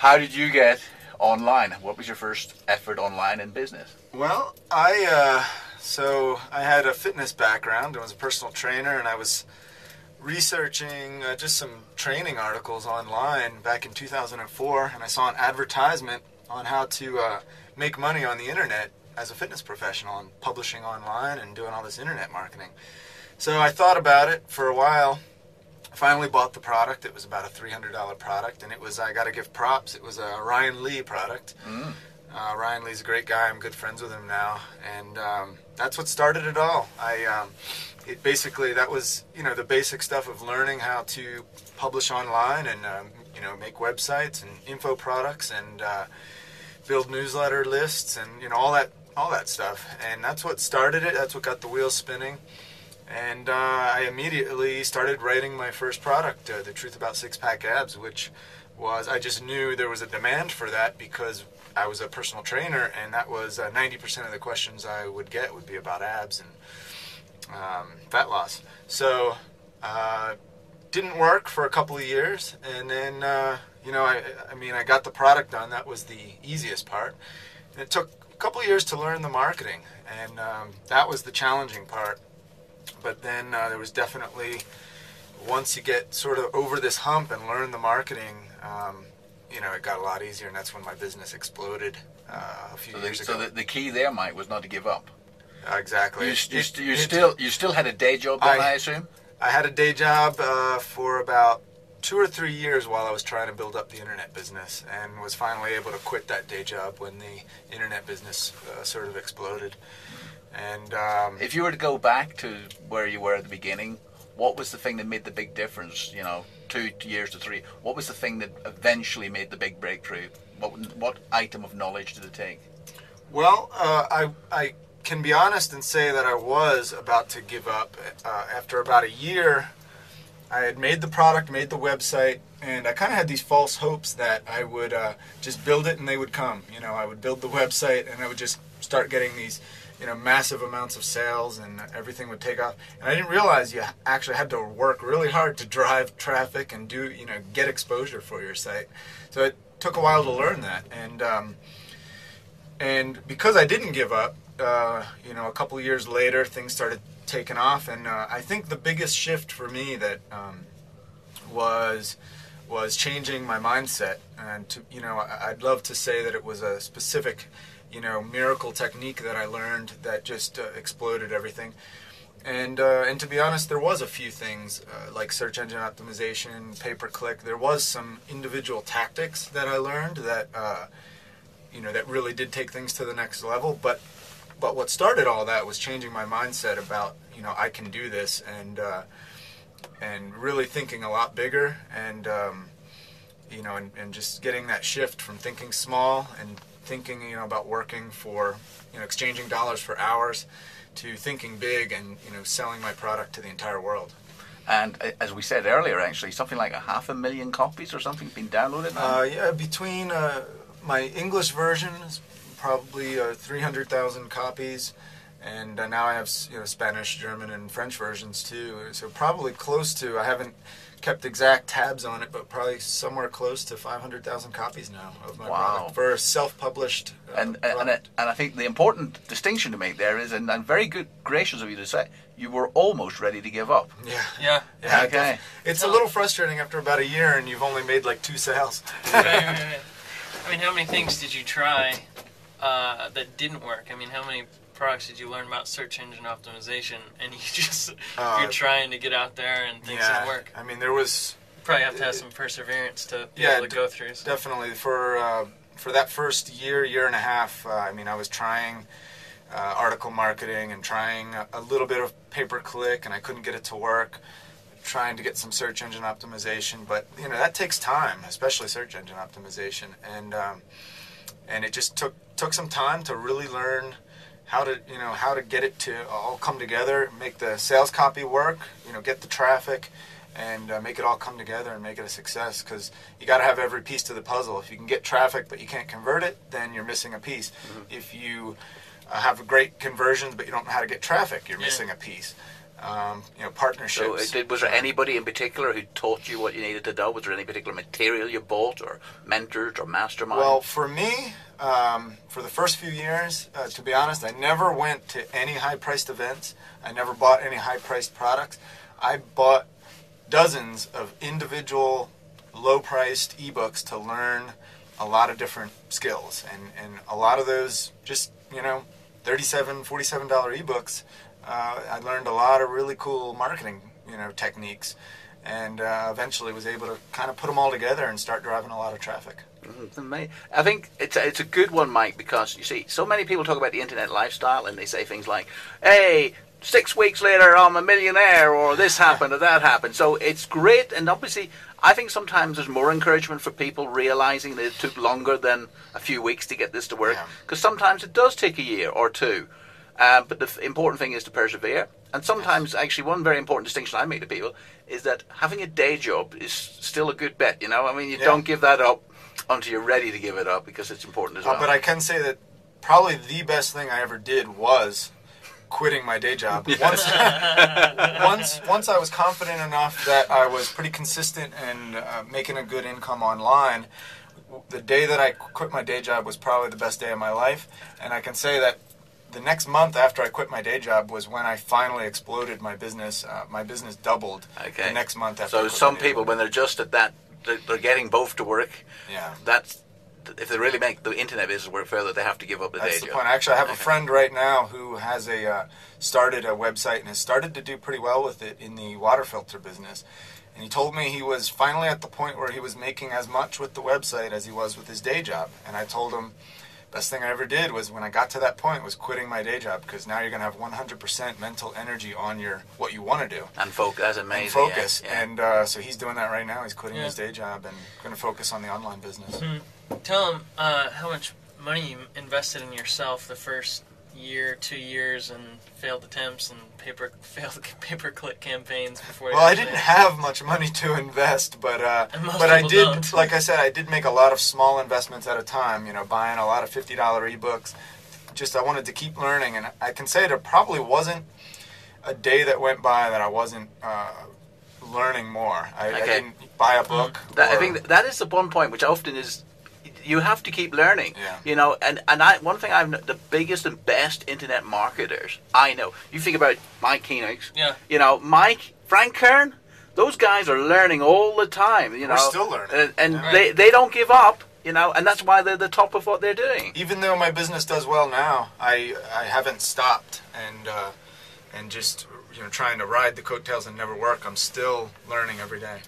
How did you get online? What was your first effort online in business? Well, so I had a fitness background. I was a personal trainer, and I was researching just some training articles online back in 2004, and I saw an advertisement on how to make money on the internet as a fitness professional and publishing online and doing all this internet marketing. So I thought about it for a while. I finally bought the product. It was about a $300 product, and it was, I got to give props, it was a Ryan Lee product. Ryan Lee's a great guy. I'm good friends with him now, and that's what started it all. It basically, that was, the basic stuff of learning how to publish online and, make websites and info products and build newsletter lists and, all that stuff. And that's what started it. That's what got the wheels spinning. And I immediately started writing my first product, The Truth About Six-Pack Abs, which was, I just knew there was a demand for that because I was a personal trainer, and that was 90% of the questions I would get would be about abs and fat loss. So didn't work for a couple of years, and then I got the product done. That was the easiest part. And it took a couple of years to learn the marketing, and that was the challenging part. But then there was definitely, once you get sort of over this hump and learn the marketing, it got a lot easier, and that's when my business exploded a few years ago. So the key there, Mike, was not to give up. Exactly. You still had a day job then, I assume? I had a day job for about 2 or 3 years while I was trying to build up the internet business, and was finally able to quit that day job when the internet business sort of exploded. And if you were to go back to where you were at the beginning, what was the thing that made the big difference, 2 years to 3? What was the thing that eventually made the big breakthrough? What item of knowledge did it take? Well, I can be honest and say that I was about to give up. After about a year, I had made the product, made the website, and I kind of had these false hopes that I would just build it and they would come. I would build the website and I would just start getting these massive amounts of sales and everything would take off. And I didn't realize you actually had to work really hard to drive traffic and get exposure for your site. So it took a while to learn that. And because I didn't give up, a couple of years later, things started taking off. And I think the biggest shift for me that was changing my mindset. And I'd love to say that it was a specific miracle technique that I learned that just exploded everything. And to be honest, there was a few things like search engine optimization, pay-per-click. There was some individual tactics that I learned that that really did take things to the next level. But what started all that was changing my mindset about I can do this, and really thinking a lot bigger, and and just getting that shift from thinking small and thinking about working for exchanging dollars for hours to thinking big and selling my product to the entire world. And as we said earlier, actually, something like 500,000 copies or something been downloaded now? Yeah, between my English version is probably 300,000 copies, and now I have Spanish, German, and French versions too. So probably close to, I haven't kept exact tabs on it, but probably somewhere close to 500,000 copies now of my product for a self-published and I think the important distinction to make there is, and very gracious of you to say, you were almost ready to give up. Yeah. Okay. It's a little frustrating after about a year and you've only made like 2 sales. Right. I mean, how many things did you try that didn't work? I mean, how many products did you learn about search engine optimization, and you're trying to get out there and things didn't work? I mean, there was... You probably have to have some perseverance to be able to go through. So. Definitely. For that first year and a half, I was trying article marketing and trying a little bit of pay-per-click, and I couldn't get it to work. Trying to get some search engine optimization, but that takes time, especially search engine optimization, and it just took some time to really learn how to get it to all come together, make the sales copy work, get the traffic, and make it all come together and make it a success. Because you got to have every piece to the puzzle. If you can get traffic but you can't convert it, then you're missing a piece. If you have great conversions but you don't know how to get traffic, you're missing a piece. partnerships. So was there anybody in particular who taught you what you needed to know? Was there any particular material you bought, or mentors, or masterminds? Well, for me, for the first few years, to be honest, I never went to any high-priced events. I never bought any high-priced products. I bought dozens of individual low-priced ebooks to learn a lot of different skills, and a lot of those just $37, $47 ebooks. I learned a lot of really cool marketing techniques, and eventually was able to kind of put them all together and start driving a lot of traffic. I think it's a good one, Mike, because you see, so many people talk about the internet lifestyle, and they say things like, "Hey, 6 weeks later, I'm a millionaire," or "this happened," or "that happened." So it's great, and obviously, I think sometimes there's more encouragement for people realizing that it took longer than a few weeks to get this to work, because sometimes it does take a year or two. But the important thing is to persevere. And sometimes, actually, one very important distinction I make to people is that having a day job is still a good bet. You don't give that up until you're ready to give it up, because it's important as well. But I can say that probably the best thing I ever did was quitting my day job. Once I was confident enough that I was pretty consistent and making a good income online, the day that I quit my day job was probably the best day of my life. And I can say that the next month after I quit my day job was when I finally exploded my business. My business doubled the next month after. So some people, when they're just at that, they're getting both to work. Yeah. That's, if they really make the internet business work further, they have to give up the day job. That's the point. Actually, I have a friend right now who has started a website and has started to do pretty well with it in the water filter business. And he told me he was finally at the point where he was making as much with the website as he was with his day job. And I told him, best thing I ever did was, when I got to that point, was quitting my day job, because now you're going to have 100% mental energy on what you want to do. And focus. That's amazing. And focus. Yeah. And so he's doing that right now. He's quitting his day job and going to focus on the online business. Tell him how much money you invested in yourself the first year, 2 years, and failed attempts and failed pay-per-click campaigns before. Well, I didn't have much money to invest, but I did. Don't. Like I said, I did make a lot of small investments at a time. Buying a lot of $50 ebooks. Just, I wanted to keep learning, and I can say there probably wasn't a day that went by that I wasn't learning more. I didn't buy a book. I think that is the one point which often is, you have to keep learning. Yeah. One thing the biggest and best internet marketers I know. You think about Mike Koenigs. Yeah. Frank Kern. Those guys are learning all the time. We're still learning, and they don't give up. And that's why they're the top of what they're doing. Even though my business does well now, I haven't stopped and just trying to ride the coattails and never work. I'm still learning every day.